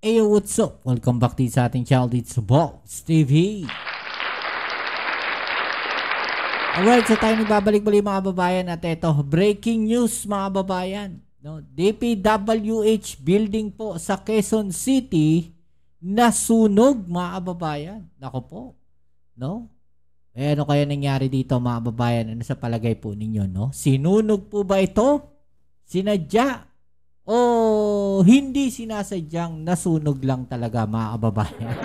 Hey, what's up? Welcome back din sa ating channel. It's Boss TV. Alright, so tayo nagbabalik-balik mga babayan at ito, breaking news mga babayan. No, DPWH building po sa Quezon City nasunog mga babayan. Nako po. No? Eh ano kaya nangyari dito mga babayan? Ano sa palagay po ninyo, no? Sinunog po ba ito? Sinadya? O hindi sinasadyang nasunog lang talaga mga kababayan?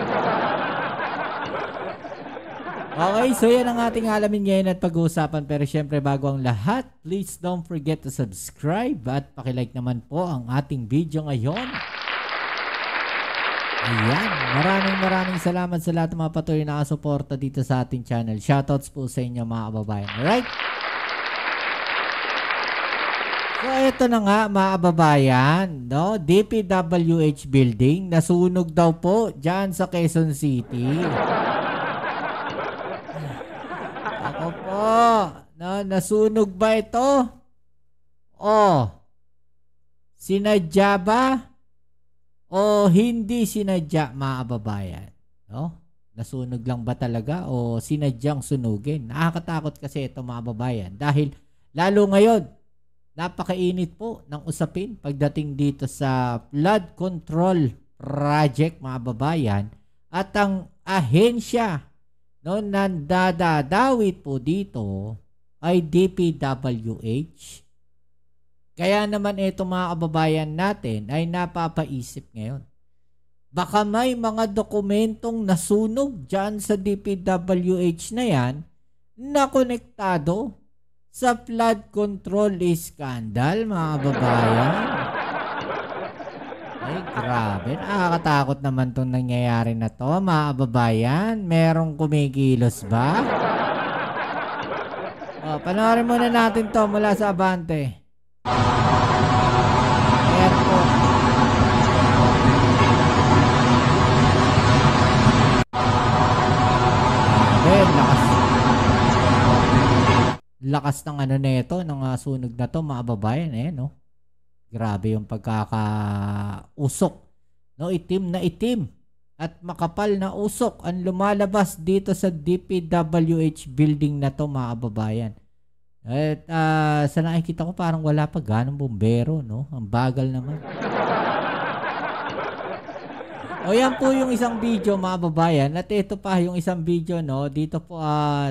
Okay, so yan ang ating alamin ngayon at pag-uusapan. Pero syempre bago ang lahat, please don't forget to subscribe at pakilike naman po ang ating video ngayon. Ayan, maraming salamat sa lahat ng mga patuloy na nakasuporta dito sa ating channel. Shoutouts po sa inyo mga kababayan. Alright? So ito na nga mga kababayan, no? DPWH building nasunog daw po dyan sa Quezon City. Ako po, no? Nasunog ba ito? O sinadya ba? O hindi sinadya mga kababayan? No? Nasunog lang ba talaga o sinadyang sunugin? Nakakatakot kasi ito mga kababayan dahil lalo ngayon napakainit po ng usapin pagdating dito sa flood control project mga babayan at ang ahensya no nandadadawit po dito ay DPWH. Kaya naman ito mga kababayan natin ay napapaisip ngayon. Baka may mga dokumentong nasunog dyan sa DPWH na yan na konektado sa flood control scandal, mga babayan. Ay, grabe. Nakakatakot naman itong nangyayari na to, mga babayan. Merong kumikilos ba? O, panoorin muna natin to mula sa Abante. Ayan po. Lakas ng ano nito, ng sunog na to mga babayan no. Grabe yung pagkakausok. No, itim na itim at makapal na usok ang lumalabas dito sa DPWH building na to mga babayan. At sa nakikita ko parang wala pa ganong bumbero, no. Ang bagal naman. O yan po yung isang video mga babayan. At ito pa yung isang video, no. Dito po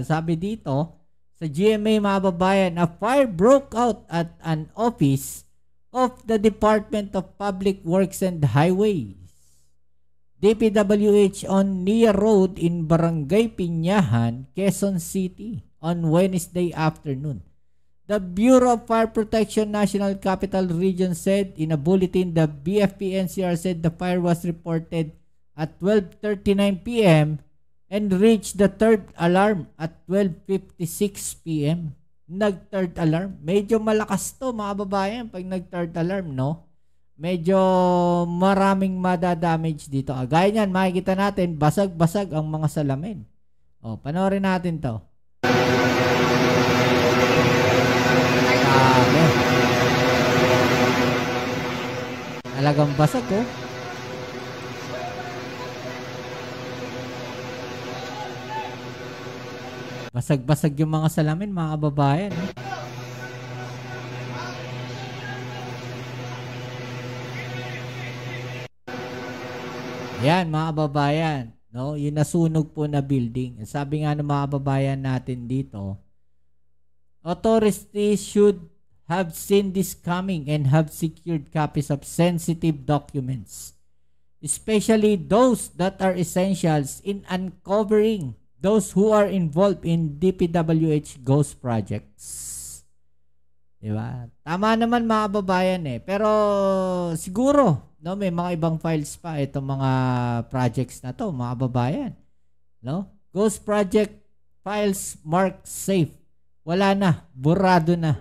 sabi dito sa GMA mga babayan, a fire broke out at an office of the Department of Public Works and Highways. DPWH on Nia Road in Barangay Piñahan, Quezon City on Wednesday afternoon. The Bureau of Fire Protection National Capital Region said in a bulletin the BFP-NCR said the fire was reported at 12:39 p.m. and reached the third alarm at 12:56 p.m. Nag-third alarm. Medyo malakas to mga babayan pag nag-third alarm, no? Medyo maraming madadamage dito. Gaya niyan, makikita natin, basag-basag ang mga salamin. O, panoorin natin to. Talagang basag, oh. Basag-basag yung mga salamin, mga kababayan. Yan, mga kababayan. No? Yung nasunog po na building. Sabi nga ng mga kababayan natin dito, authorities should have seen this coming and have secured copies of sensitive documents, especially those that are essentials in uncovering those who are involved in DPWH ghost projects. Diba? Tama naman mga babayan pero siguro no, may mga ibang files pa itong mga projects na to mga babayan. No? Ghost project files marked safe. Wala na, burado na.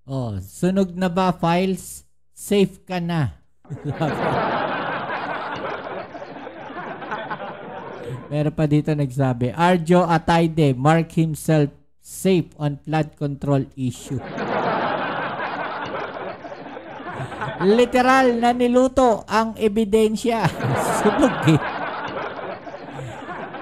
Oh, sunog na ba files? Safe ka na. Meron pa dito nagsabi, Arjo Atayde mark himself safe on flood control issue. Literal na niluto ang ebidensya. Sunog eh.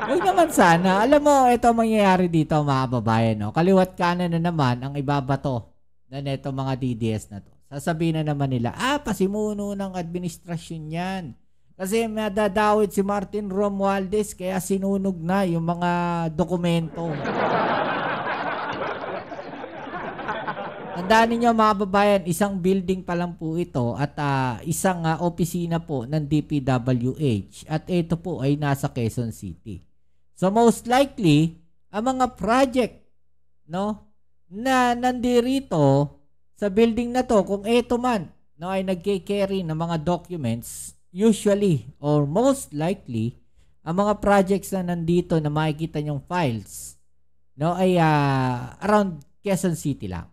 Huwag naman sana. Alam mo, ito mangyayari dito mga kababayan. No? Kaliwat kanan na naman ang ibabato na neto mga DDS na to. Sasabihin na naman nila, pasimuno ng administrasyon yan. Kasi madadawit si Martin Romualdez kaya sinunog na yung mga dokumento. Tandaan ninyo mga babayan, isang building pa lang po ito at isang opisina po ng DPWH at ito po ay nasa Quezon City. So most likely, ang mga project na nandirito sa building na to, kung ito man ay nagke-carry ng mga documents, usually or most likely, ang mga projects na nandito na makikita nyong files ay around Quezon City lang.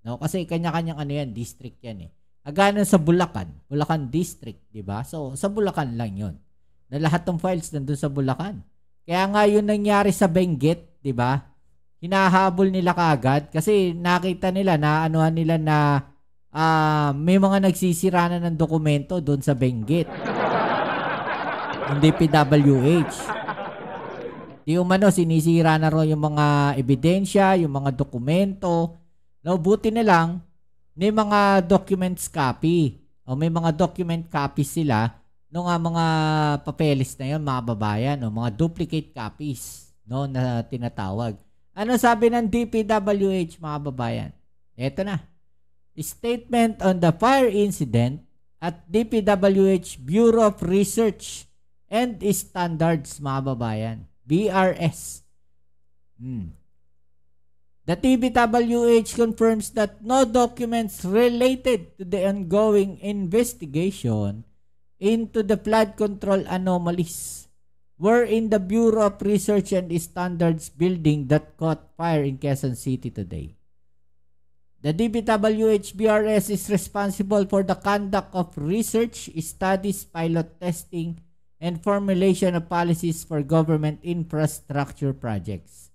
Kasi kanya-kanyang district yan eh. Agano sa Bulacan District, di ba? So, sa Bulacan lang yun. Na lahat ng files nandun sa Bulacan. Kaya nga yun nangyari sa Benguet, di ba? Hinahabol nila kagad kasi nakita nila na anuhan nila na may mga nagsisira na ng dokumento doon sa Benguet. Yung DPWH. Di umano, sinisira na rin yung mga ebidensya, yung mga dokumento. Buti na lang, may mga documents copy. O may mga document copies sila ng mga papeles na yun, mga babayan. O mga duplicate copies na tinatawag. Ano sabi ng DPWH, mga babayan? Ito na. Statement on the fire incident at DPWH Bureau of Research and Standards, mga babayan. BRS. The DPWH confirms that no documents related to the ongoing investigation into the flood control anomalies were in the Bureau of Research and Standards building that caught fire in Quezon City today. The DPWH BRS is responsible for the conduct of research, studies, pilot testing, and formulation of policies for government infrastructure projects.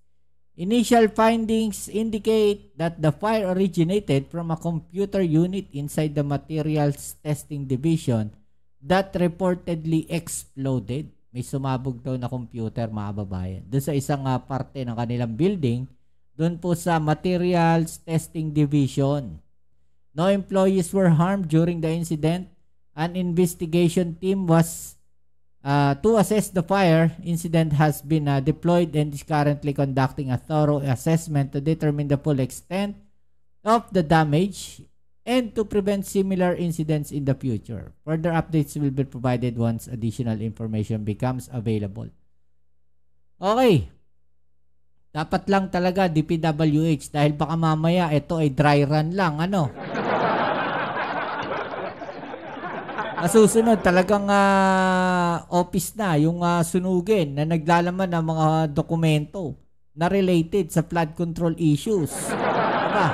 Initial findings indicate that the fire originated from a computer unit inside the materials testing division that reportedly exploded. May sumabog daw na computer, mga babayan. Doon sa isang parte ng kanilang building, doon po sa materials testing division. No employees were harmed during the incident. An investigation team was to assess the fire incident has been deployed and is currently conducting a thorough assessment to determine the full extent of the damage and to prevent similar incidents in the future. Further updates will be provided once additional information becomes available. Okay. Dapat lang talaga DPWH dahil baka mamaya ito ay dry run lang. Susunod talagang office na yung sunugin na naglalaman ng mga dokumento na related sa flood control issues. Diba?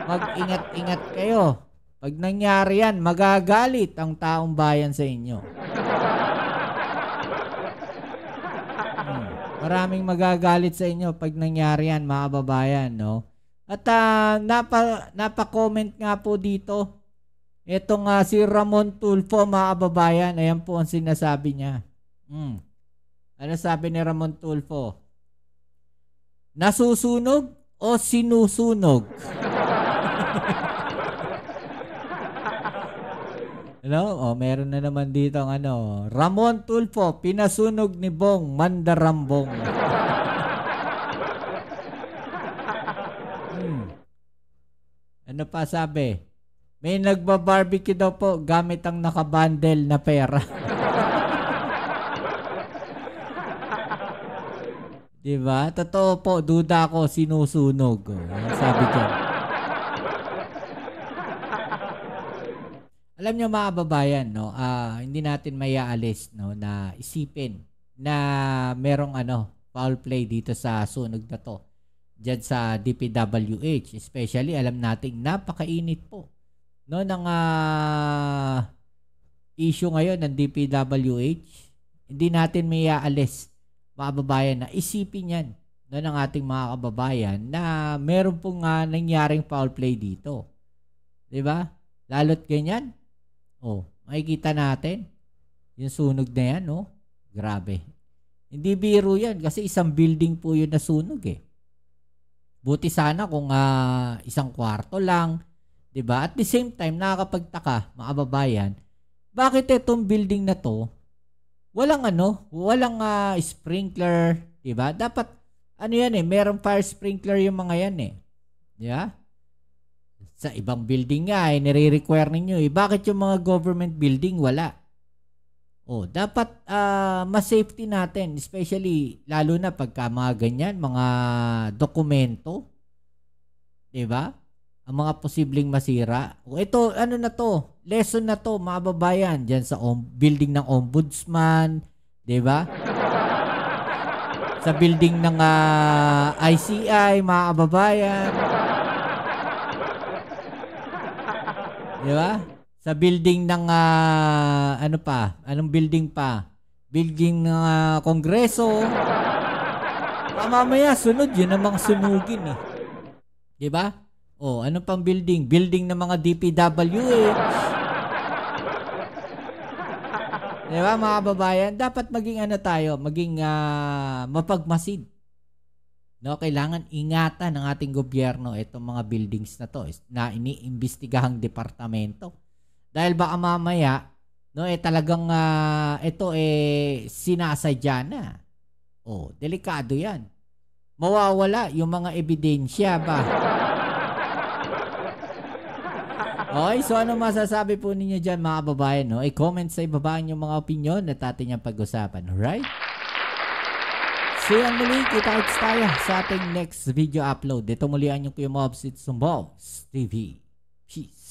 Mag-ingat-ingat kayo. Pag nangyari yan, magagalit ang taong bayan sa inyo. Maraming magagalit sa inyo pag nangyari yan, mga babayan, no? At napa-comment nga po dito. Itong si Ramon Tulfo, mga kababayan, ayan po ang sinasabi niya. Ano sabi ni Ramon Tulfo? Nasusunog o sinusunog? Meron na naman dito ang Ramon Tulfo, pinasunog ni Bong Mandarambong. Ano pa sabi? May nagbabarbecue daw po gamit ang nakabundle na pera. Diba? Totoo po, duda ko, sinusunog. Sabi ko. Alam nyo mga babayan, hindi natin mayaalis na isipin na merong foul play dito sa sunog na to. Diyan sa DPWH. Especially, alam nating napakainit po ng issue ngayon ng DPWH. Hindi natin mayaalis mga kababayan na isipin yan ng ating mga kababayan na meron pong nangyaring foul play dito. Diba? Lalo't ganyan. Oh, makikita natin. Yung sunog na yan, no? Grabe. Hindi biro yan kasi isang building po yun na sunog eh. Buti sana kung isang kwarto lang, 'di ba? At the same time, nakakapagtaka, mga kababayan, bakit itong building na to walang sprinkler, 'di ba? Dapat yan eh, merong fire sprinkler yung mga yan eh. 'Di ba? Sa ibang building nga nire-require ninyo eh. Bakit yung mga government building wala? Oh, dapat mas safety natin, especially lalo na pagka mga ganyan, mga dokumento, 'di ba? Ang mga posibleng masira. O ito, ano na to? Lesson na to, mga babayan, diyan sa building ng ombudsman, 'di ba? Sa building ng ICI, mga kababayan. 'Di ba? Sa building ng anong building pa? Building ng Kongreso. Mamaya sunod yun ang mga sunugin eh. 'Di ba? Oh, ano pang building? Building ng mga DPWH. 'Di ba, mga kababayan? Dapat maging maging mapagmasid. No, kailangan ingatan ng ating gobyerno itong mga buildings na to na iniimbestigahang departamento. Dahil baka mamaya, no, talagang ito sinasadya na. Oh, delikado 'yan. Mawawala yung mga ebidensya ba? Okay, so ano masasabi po ninyo diyan, mga kababayan, no? I-comment sa ibaba yung mga opinion at atin yung pag-usapan, alright? So yan muli, kita-kits tayo sa ating next video upload. Ito muli ang yung Kuya Mobs, it's Mobs TV. Peace.